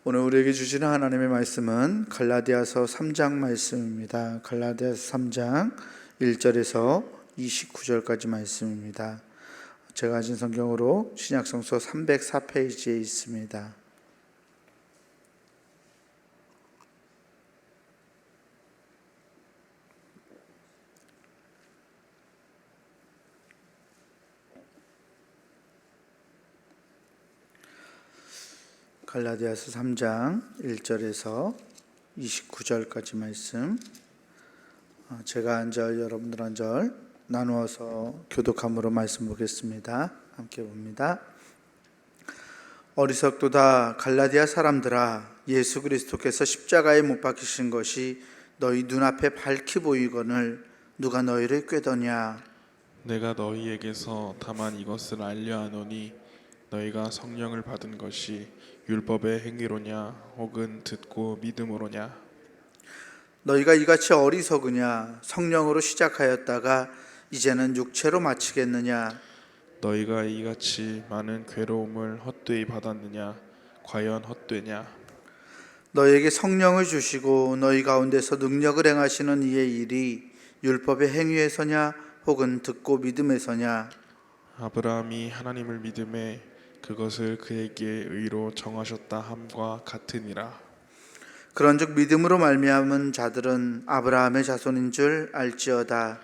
오늘 우리에게 주시는 하나님의 말씀은 갈라디아서 3장 말씀입니다. 갈라디아서 3장 1절에서 29절까지 말씀입니다. 제가 가진 성경으로 신약성서 304페이지에 있습니다. 갈라디아서 3장 1절에서 29절까지 말씀, 제가 한 절, 여러분들 한 절 나누어서 교독함으로 말씀 보겠습니다. 함께 봅니다. 어리석도다 갈라디아 사람들아, 예수 그리스도께서 십자가에 못 박히신 것이 너희 눈앞에 밝히 보이거늘 누가 너희를 꾀더냐. 내가 너희에게서 다만 이것을 알려 하노니 너희가 성령을 받은 것이 율법의 행위로냐 혹은 듣고 믿음으로냐. 너희가 이같이 어리석으냐. 성령으로 시작하였다가 이제는 육체로 마치겠느냐. 너희가 이같이 많은 괴로움을 헛되이 받았느냐. 과연 헛되냐. 너희에게 성령을 주시고 너희 가운데서 능력을 행하시는 이의 일이 율법의 행위에서냐 혹은 듣고 믿음에서냐. 아브라함이 하나님을 믿음에 그것을 그에게 의로 정하셨다 함과 같으니라. 그런즉 믿음으로 말미암은 자들은 아브라함의 자손인 줄 알지어다.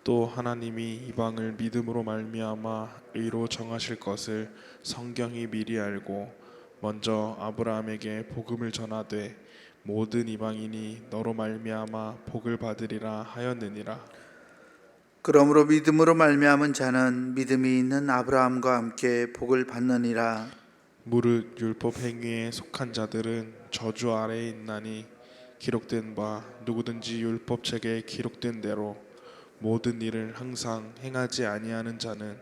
또 하나님이 이방을 믿음으로 말미암아 의로 정하실 것을 성경이 미리 알고 먼저 아브라함에게 복음을 전하되 모든 이방인이 너로 말미암아 복을 받으리라 하였느니라. 그러므로 믿음으로 말미암은 자는 믿음이 있는 아브라함과 함께 복을 받느니라. 무릇 율법 행위에 속한 자들은 저주 아래에 있나니 기록된 바 누구든지 율법책에 기록된 대로 모든 일을 항상 행하지 아니하는 자는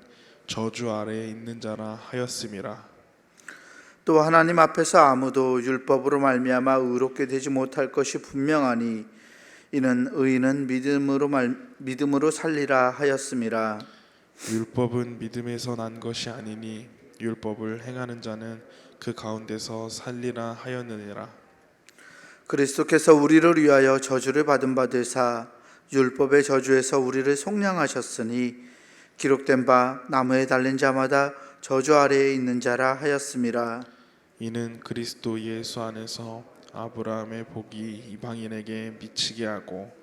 저주 아래에 있는 자라 하였음이라. 또 하나님 앞에서 아무도 율법으로 말미암아 의롭게 되지 못할 것이 분명하니 이는 의인은 믿음으로 살리라 하였음이라. 율법은 믿음에서 난 것이 아니니 율법을 행하는 자는 그 가운데서 살리라 하였느니라. 그리스도께서 우리를 위하여 저주를 받은 바 되사 율법의 저주에서 우리를 속량하셨으니 기록된 바 나무에 달린 자마다 저주 아래에 있는 자라 하였음이라. 이는 그리스도 예수 안에서 아브라함의 복이 이방인에게 미치게 하고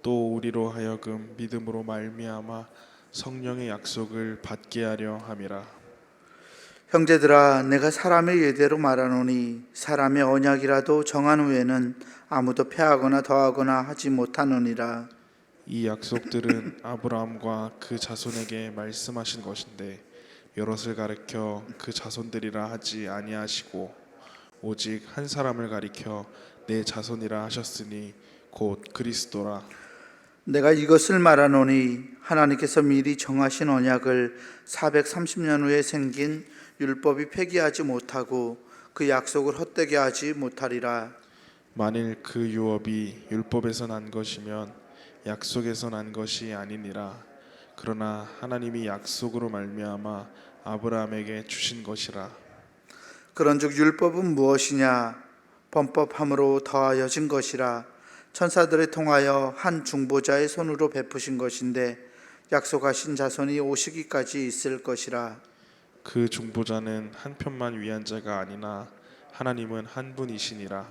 또 우리로 하여금 믿음으로 말미암아 성령의 약속을 받게 하려 함이라. 형제들아, 내가 사람의 예대로 말하노니 사람의 언약이라도 정한 후에는 아무도 폐하거나 더하거나 하지 못하느니라. 이 약속들은 아브라함과 그 자손에게 말씀하신 것인데 여럿을 가리켜 그 자손들이라 하지 아니하시고 오직 한 사람을 가리켜 내 자손이라 하셨으니 곧 그리스도라. 내가 이것을 말하노니 하나님께서 미리 정하신 언약을 430년 후에 생긴 율법이 폐기하지 못하고 그 약속을 헛되게 하지 못하리라. 만일 그 유업이 율법에서 난 것이면 약속에서 난 것이 아니니라. 그러나 하나님이 약속으로 말미암아 아브라함에게 주신 것이라. 그런즉 율법은 무엇이냐? 범법함으로 더하여진 것이라. 천사들을 통하여 한 중보자의 손으로 베푸신 것인데 약속하신 자손이 오시기까지 있을 것이라. 그 중보자는 한 편만 위한 자가 아니나 하나님은 한 분이시니라.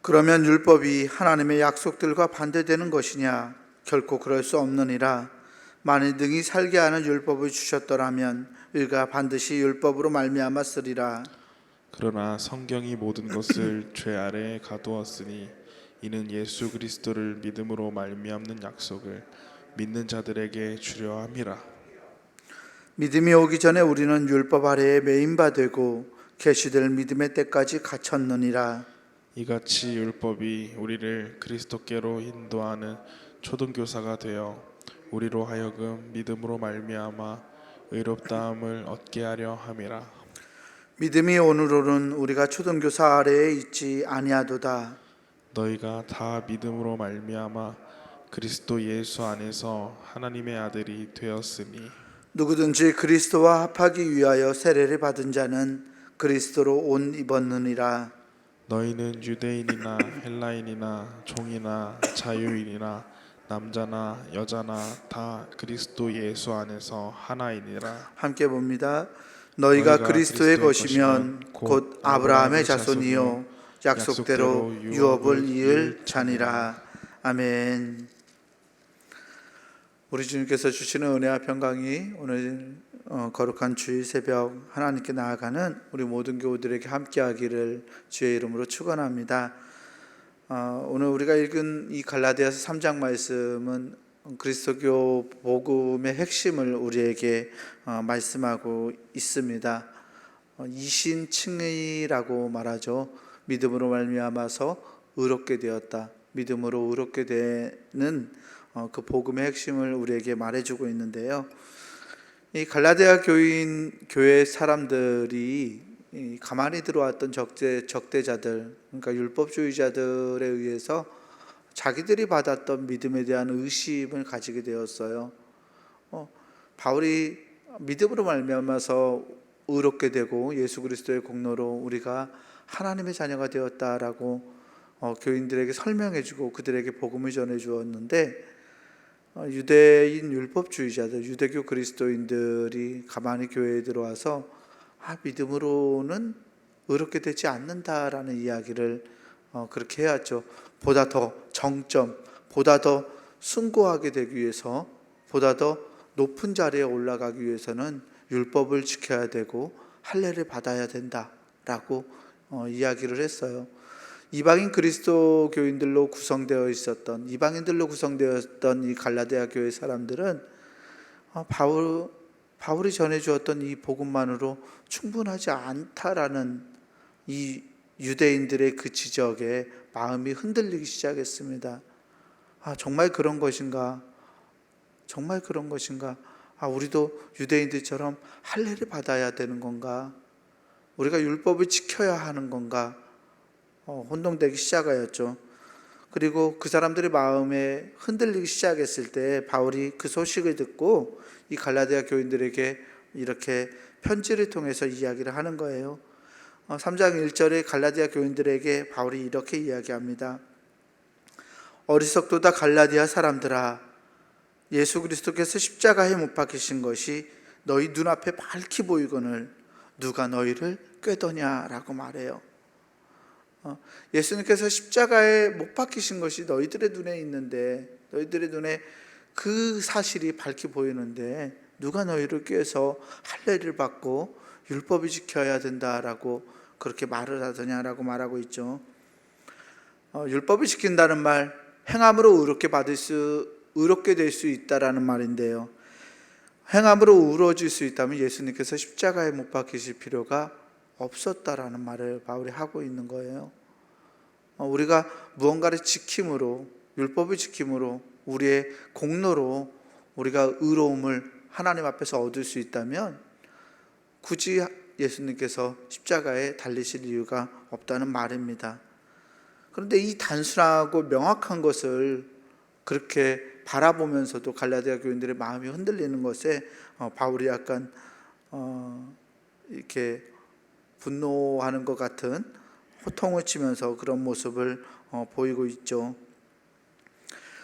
그러면 율법이 하나님의 약속들과 반대되는 것이냐? 결코 그럴 수 없느니라. 만일 능히 살게 하는 율법을 주셨더라면 의가 반드시 율법으로 말미암아 쓰리라. 그러나 성경이 모든 것을 죄 아래에 가두었으니 이는 예수 그리스도를 믿음으로 말미암는 약속을 믿는 자들에게 주려 함이라. 믿음이 오기 전에 우리는 율법 아래에 매인 바 되고 계시될 믿음의 때까지 갇혔느니라. 이같이 율법이 우리를 그리스도께로 인도하는 초등교사가 되어 우리로 하여금 믿음으로 말미암아 의롭다함을 얻게 하려 함이라. 믿음이 오늘로는 우리가 초등교사 아래에 있지 아니하도다. 너희가 다 믿음으로 말미암아 그리스도 예수 안에서 하나님의 아들이 되었으니 누구든지 그리스도와 합하기 위하여 세례를 받은 자는 그리스도로 옷 입었느니라. 너희는 유대인이나 헬라인이나 종이나 자유인이나 남자나 여자나 다 그리스도 예수 안에서 하나이니라. 함께 봅니다. 너희가 그리스도의 것이면 곧 아브라함의 자손이요 약속대로 유업을 이을 자니라. 아멘. 우리 주님께서 주시는 은혜와 평강이 오늘 거룩한 주일 새벽 하나님께 나아가는 우리 모든 교우들에게 함께하기를 주의 이름으로 축원합니다. 오늘 우리가 읽은 이 갈라디아서 3장 말씀은 그리스도교 복음의 핵심을 우리에게 말씀하고 있습니다. 이신칭의라고 말하죠. 믿음으로 말미암아서 의롭게 되었다. 믿음으로 의롭게 되는 그 복음의 핵심을 우리에게 말해주고 있는데요. 이 갈라디아 교회 사람들이 가만히 들어왔던 적대자들, 그러니까 율법주의자들에 의해서 자기들이 받았던 믿음에 대한 의심을 가지게 되었어요. 바울이 믿음으로 말미암아서 의롭게 되고 예수 그리스도의 공로로 우리가 하나님의 자녀가 되었다라고 교인들에게 설명해주고 그들에게 복음을 전해주었는데, 유대인 율법주의자들, 유대교 그리스도인들이 가만히 교회에 들어와서 믿음으로는 의롭게 되지 않는다라는 이야기를 그렇게 해왔죠. 보다 더 정점, 보다 더 숭고하게 되기 위해서, 보다 더 높은 자리에 올라가기 위해서는 율법을 지켜야 되고 할례를 받아야 된다라고 이야기를 했어요. 이방인 그리스도 교인들로 구성되어 있었던, 이방인들로 구성되었던 이 갈라디아 교회 사람들은 바울이 전해주었던 이 복음만으로 충분하지 않다라는 이 유대인들의 그 지적에 마음이 흔들리기 시작했습니다. 정말 그런 것인가? 정말 그런 것인가? 우리도 유대인들처럼 할례를 받아야 되는 건가? 우리가 율법을 지켜야 하는 건가? 혼동되기 시작하였죠. 그리고 그 사람들의 마음에 흔들리기 시작했을 때 바울이 그 소식을 듣고 이 갈라디아 교인들에게 이렇게 편지를 통해서 이야기를 하는 거예요. 3장 1절에 갈라디아 교인들에게 바울이 이렇게 이야기합니다. 어리석도다 갈라디아 사람들아, 예수 그리스도께서 십자가에 못 박히신 것이 너희 눈앞에 밝히 보이거늘 누가 너희를 꾀더냐라고 말해요. 예수님께서 십자가에 못 박히신 것이 너희들의 눈에 있는데, 너희들의 눈에 그 사실이 밝히 보이는데 누가 너희를 꾀서 할례를 받고 율법을 지켜야 된다라고 그렇게 말을 하더냐라고 말하고 있죠. 율법을 지킨다는 말, 행함으로 의롭게 될 수 있다라는 말인데요. 행함으로 의로워질 수 있다면 예수님께서 십자가에 못 박히실 필요가 없었다라는 말을 바울이 하고 있는 거예요. 우리가 무언가를 지킴으로, 율법을 지킴으로, 우리의 공로로 우리가 의로움을 하나님 앞에서 얻을 수 있다면 굳이 예수님께서 십자가에 달리실 이유가 없다는 말입니다. 그런데 이 단순하고 명확한 것을 그렇게 바라보면서도 갈라디아 교인들의 마음이 흔들리는 것에 바울이 약간 이렇게 분노하는 것 같은, 호통을 치면서 그런 모습을 보이고 있죠.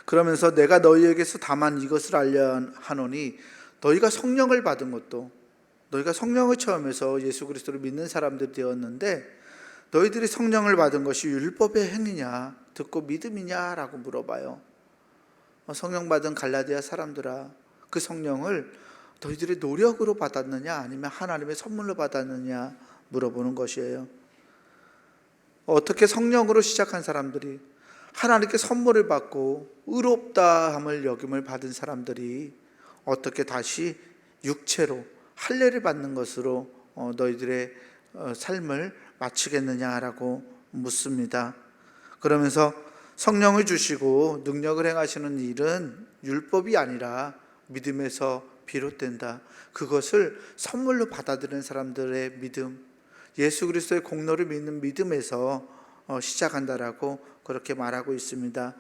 그러면서 내가 너희에게서 다만 이것을 알려 하노니 너희가 성령을 받은 것도, 너희가 성령을 체험해서 예수 그리스도를 믿는 사람들이 되었는데 너희들이 성령을 받은 것이 율법의 행위냐 듣고 믿음이냐라고 물어봐요. 성령 받은 갈라디아 사람들아, 그 성령을 너희들의 노력으로 받았느냐 아니면 하나님의 선물로 받았느냐 물어보는 것이에요. 어떻게 성령으로 시작한 사람들이, 하나님께 선물을 받고 의롭다함을 여김을 받은 사람들이 어떻게 다시 육체로 할례를 받는 것으로 너희들의 삶을 마치겠느냐라고 묻습니다. 그러면서 성령을 주시고 능력을 행하시는 일은 율법이 아니라 믿음에서 비롯된다. 그것을 선물로 받아들이는 사람들의 믿음, 예수 그리스도의 공로를 믿는 믿음에서 시작한다라고 그렇게 말하고 있습니다.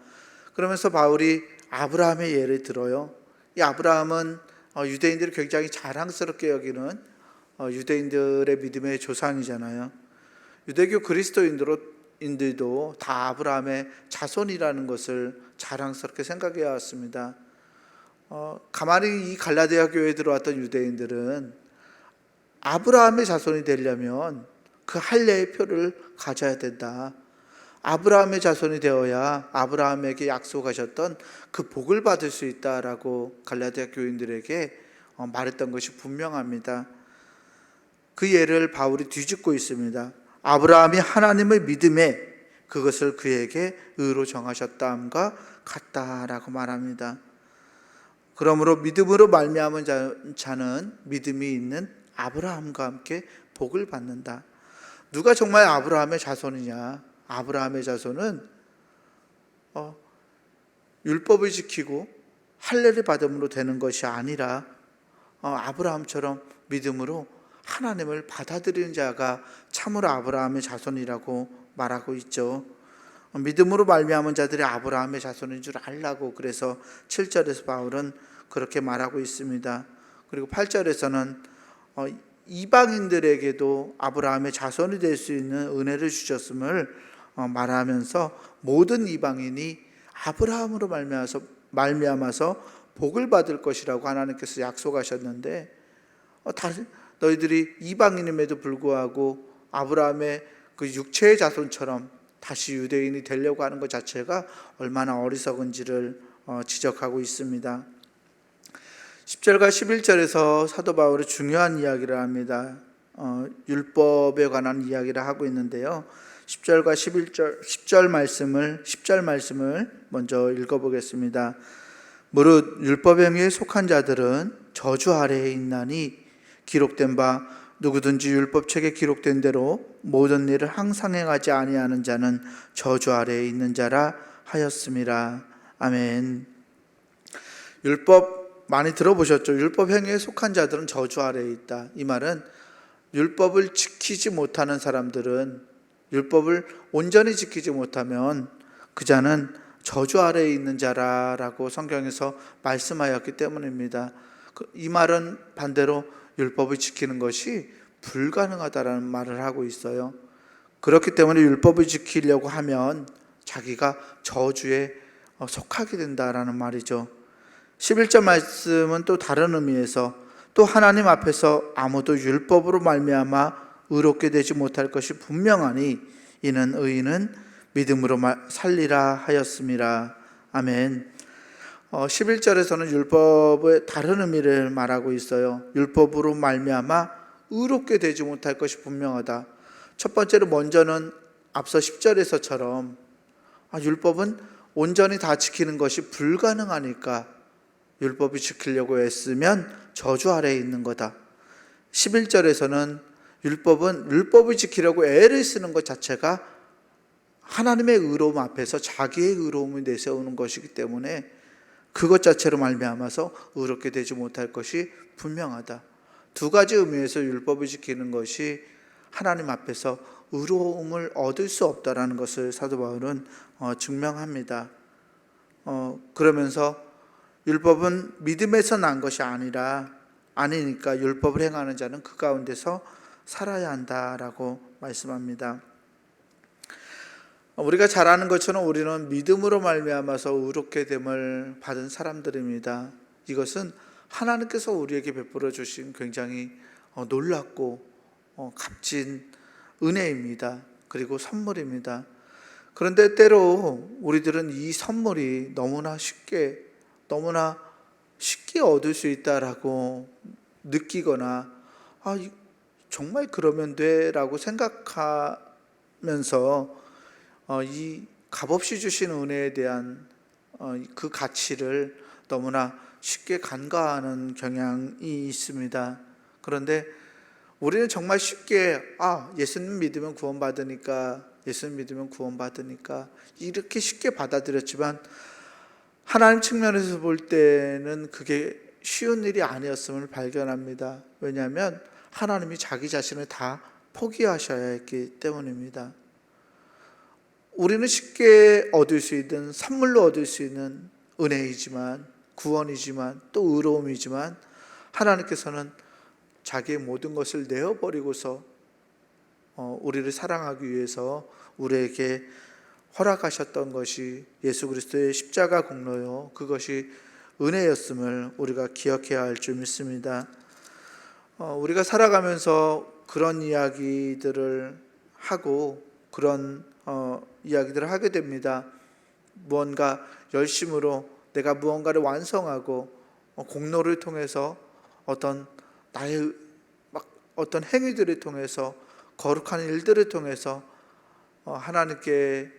그러면서 바울이 아브라함의 예를 들어요. 이 아브라함은 유대인들이 굉장히 자랑스럽게 여기는 유대인들의 믿음의 조상이잖아요. 유대교 그리스도인들도 다 아브라함의 자손이라는 것을 자랑스럽게 생각해 왔습니다. 가만히 이 갈라디아 교회에 들어왔던 유대인들은 아브라함의 자손이 되려면 그 할례의 표를 가져야 된다. 아브라함의 자손이 되어야 아브라함에게 약속하셨던 그 복을 받을 수 있다라고 갈라디아 교인들에게 말했던 것이 분명합니다. 그 예를 바울이 뒤집고 있습니다. 아브라함이 하나님의 믿음에 그것을 그에게 의로 정하셨다함과 같다라고 말합니다. 그러므로 믿음으로 말미암은 자는 믿음이 있는 아브라함과 함께 복을 받는다. 누가 정말 아브라함의 자손이냐? 아브라함의 자손은 율법을 지키고 할례를 받음으로 되는 것이 아니라 아브라함처럼 믿음으로 하나님을 받아들이는 자가 참으로 아브라함의 자손이라고 말하고 있죠. 믿음으로 말미암은 자들이 아브라함의 자손인 줄 알라고, 그래서 7절에서 바울은 그렇게 말하고 있습니다. 그리고 8절에서는 이방인들에게도 아브라함의 자손이 될 수 있는 은혜를 주셨음을 말하면서 모든 이방인이 아브라함으로 말미암아서 복을 받을 것이라고 하나님께서 약속하셨는데, 너희들이 이방인임에도 불구하고 아브라함의 그 육체의 자손처럼 다시 유대인이 되려고 하는 것 자체가 얼마나 어리석은지를 지적하고 있습니다. 10절과 11절에서 사도 바울이 중요한 이야기를 합니다. 율법에 관한 이야기를 하고 있는데요. 10절과 10절 말씀을 먼저 읽어보겠습니다. 무릇 율법 행위에 속한 자들은 저주 아래에 있나니 기록된 바 누구든지 율법책에 기록된 대로 모든 일을 항상 행하지 아니하는 자는 저주 아래에 있는 자라 하였음이라. 아멘. 율법 많이 들어보셨죠? 율법 행위에 속한 자들은 저주 아래에 있다. 이 말은 율법을 지키지 못하는 사람들은, 율법을 온전히 지키지 못하면 그 자는 저주 아래에 있는 자라고 성경에서 말씀하였기 때문입니다. 이 말은 반대로 율법을 지키는 것이 불가능하다라는 말을 하고 있어요. 그렇기 때문에 율법을 지키려고 하면 자기가 저주에 속하게 된다라는 말이죠. 11절 말씀은 또 다른 의미에서, 또 하나님 앞에서 아무도 율법으로 말미암아 의롭게 되지 못할 것이 분명하니 이는 의인은 믿음으로 살리라 하였음이라. 아멘. 11절에서는 율법의 다른 의미를 말하고 있어요. 율법으로 말미암아 의롭게 되지 못할 것이 분명하다. 첫 번째로 먼저는 앞서 10절에서처럼 율법은 온전히 다 지키는 것이 불가능하니까 율법이 지키려고 애쓰면 저주 아래에 있는 거다. 11절에서는 율법을 지키려고 애를 쓰는 것 자체가 하나님의 의로움 앞에서 자기의 의로움을 내세우는 것이기 때문에 그것 자체로 말미암아서 의롭게 되지 못할 것이 분명하다. 두 가지 의미에서 율법을 지키는 것이 하나님 앞에서 의로움을 얻을 수 없다라는 것을 사도 바울은 증명합니다. 그러면서 율법은 믿음에서 난 것이 아니니까 율법을 행하는 자는 그 가운데서 살아야 한다라고 말씀합니다. 우리가 잘 아는 것처럼 우리는 믿음으로 말미암아서 의롭게 됨을 받은 사람들입니다. 이것은 하나님께서 우리에게 베풀어 주신 굉장히 놀랍고 값진 은혜입니다. 그리고 선물입니다. 그런데 때로 우리들은 이 선물이 너무나 쉽게 얻을 수 있다라고 느끼거나 정말 그러면 돼라고 생각하면서 이 값없이 주신 은혜에 대한 그 가치를 너무나 쉽게 간과하는 경향이 있습니다. 그런데 우리는 정말 쉽게 예수님 믿으면 구원받으니까 이렇게 쉽게 받아들였지만 하나님 측면에서 볼 때는 그게 쉬운 일이 아니었음을 발견합니다. 왜냐하면 하나님이 자기 자신을 다 포기하셔야 했기 때문입니다. 우리는 쉽게 얻을 수 있는, 선물로 얻을 수 있는 은혜이지만, 구원이지만 또 의로움이지만, 하나님께서는 자기의 모든 것을 내어버리고서 우리를 사랑하기 위해서 우리에게 허락하셨던 것이 예수 그리스도의 십자가 공로요, 그것이 은혜였음을 우리가 기억해야 할 줄 믿습니다. 우리가 살아가면서 그런 이야기들을 하고 그런 이야기들을 하게 됩니다. 무언가 열심으로 내가 무언가를 완성하고 공로를 통해서 어떤 나의 어떤 행위들을 통해서 거룩한 일들을 통해서 하나님께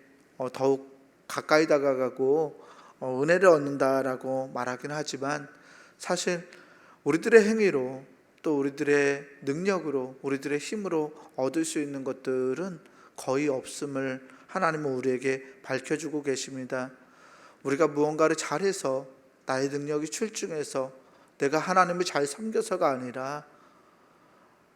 더욱 가까이 다가가고 은혜를 얻는다라고 말하긴 하지만, 사실 우리들의 행위로 또 우리들의 능력으로 우리들의 힘으로 얻을 수 있는 것들은 거의 없음을 하나님은 우리에게 밝혀주고 계십니다. 우리가 무언가를 잘해서 나의 능력이 출중해서 내가 하나님을 잘 섬겨서가 아니라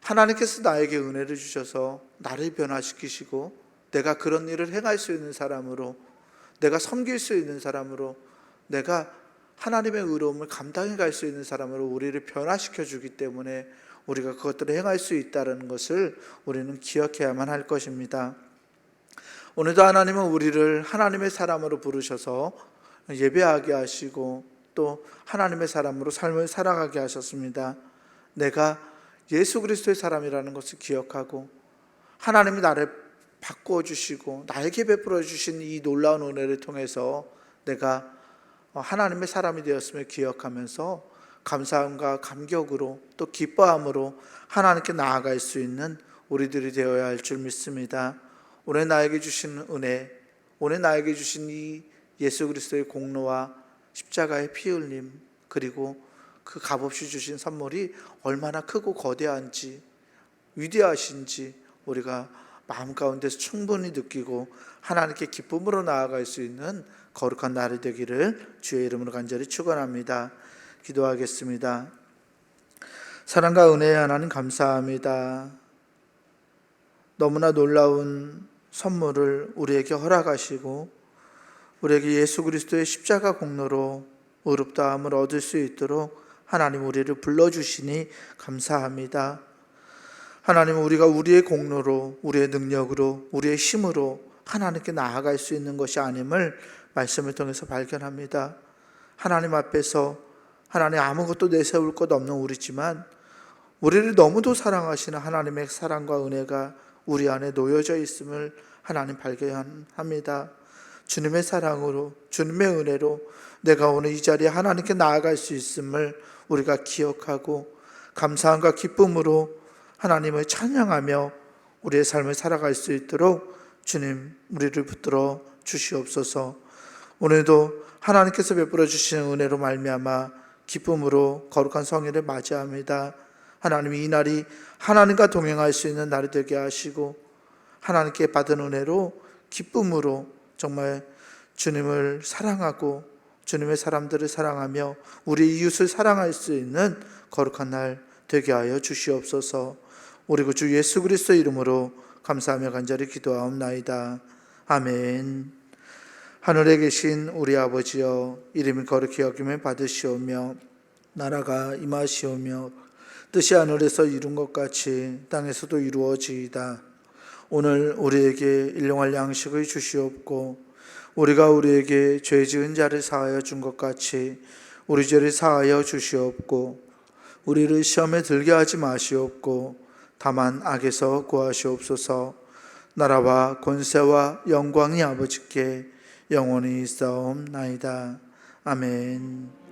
하나님께서 나에게 은혜를 주셔서 나를 변화시키시고 내가 그런 일을 행할 수 있는 사람으로, 내가 섬길 수 있는 사람으로, 내가 하나님의 의로움을 감당해 갈 수 있는 사람으로 우리를 변화시켜 주기 때문에 우리가 그것들을 행할 수 있다는 것을 우리는 기억해야만 할 것입니다. 오늘도 하나님은 우리를 하나님의 사람으로 부르셔서 예배하게 하시고 또 하나님의 사람으로 삶을 살아가게 하셨습니다. 내가 예수 그리스도의 사람이라는 것을 기억하고 하나님이 나를 바꾸어 주시고 나에게 베풀어 주신 이 놀라운 은혜를 통해서 내가 하나님의 사람이 되었음을 기억하면서 감사함과 감격으로 또 기뻐함으로 하나님께 나아갈 수 있는 우리들이 되어야 할 줄 믿습니다. 오늘 나에게 주신 은혜, 오늘 나에게 주신 이 예수 그리스도의 공로와 십자가의 피 흘림, 그리고 그 값없이 주신 선물이 얼마나 크고 거대한지 위대하신지 우리가 마음 가운데서 충분히 느끼고 하나님께 기쁨으로 나아갈 수 있는 거룩한 날이 되기를 주의 이름으로 간절히 축원합니다. 기도하겠습니다. 사랑과 은혜의 하나님, 감사합니다. 너무나 놀라운 선물을 우리에게 허락하시고 우리에게 예수 그리스도의 십자가 공로로 의롭다함을 얻을 수 있도록 하나님 우리를 불러주시니 감사합니다. 하나님, 우리가 우리의 공로로, 우리의 능력으로, 우리의 힘으로 하나님께 나아갈 수 있는 것이 아님을 말씀을 통해서 발견합니다. 하나님 앞에서 하나님 아무것도 내세울 것 없는 우리지만 우리를 너무도 사랑하시는 하나님의 사랑과 은혜가 우리 안에 놓여져 있음을 하나님 발견합니다. 주님의 사랑으로, 주님의 은혜로 내가 오늘 이 자리에 하나님께 나아갈 수 있음을 우리가 기억하고 감사함과 기쁨으로 하나님을 찬양하며 우리의 삶을 살아갈 수 있도록 주님 우리를 붙들어 주시옵소서. 오늘도 하나님께서 베풀어 주시는 은혜로 말미암아 기쁨으로 거룩한 성일을 맞이합니다. 하나님, 이 날이 하나님과 동행할 수 있는 날이 되게 하시고 하나님께 받은 은혜로 기쁨으로 정말 주님을 사랑하고 주님의 사람들을 사랑하며 우리 이웃을 사랑할 수 있는 거룩한 날 되게 하여 주시옵소서. 우리 주 예수 그리스도 이름으로 감사하며 간절히 기도하옵나이다. 아멘. 하늘에 계신 우리 아버지여, 이름이 거룩히 여김을 받으시오며 나라가 임하시오며 뜻이 하늘에서 이룬 것 같이 땅에서도 이루어지이다. 오늘 우리에게 일용할 양식을 주시옵고 우리가 우리에게 죄 지은 자를 사하여 준 것 같이 우리 죄를 사하여 주시옵고 우리를 시험에 들게 하지 마시옵고 다만 악에서 구하시옵소서. 나라와 권세와 영광이 아버지께 영원히 있사옵나이다. 아멘.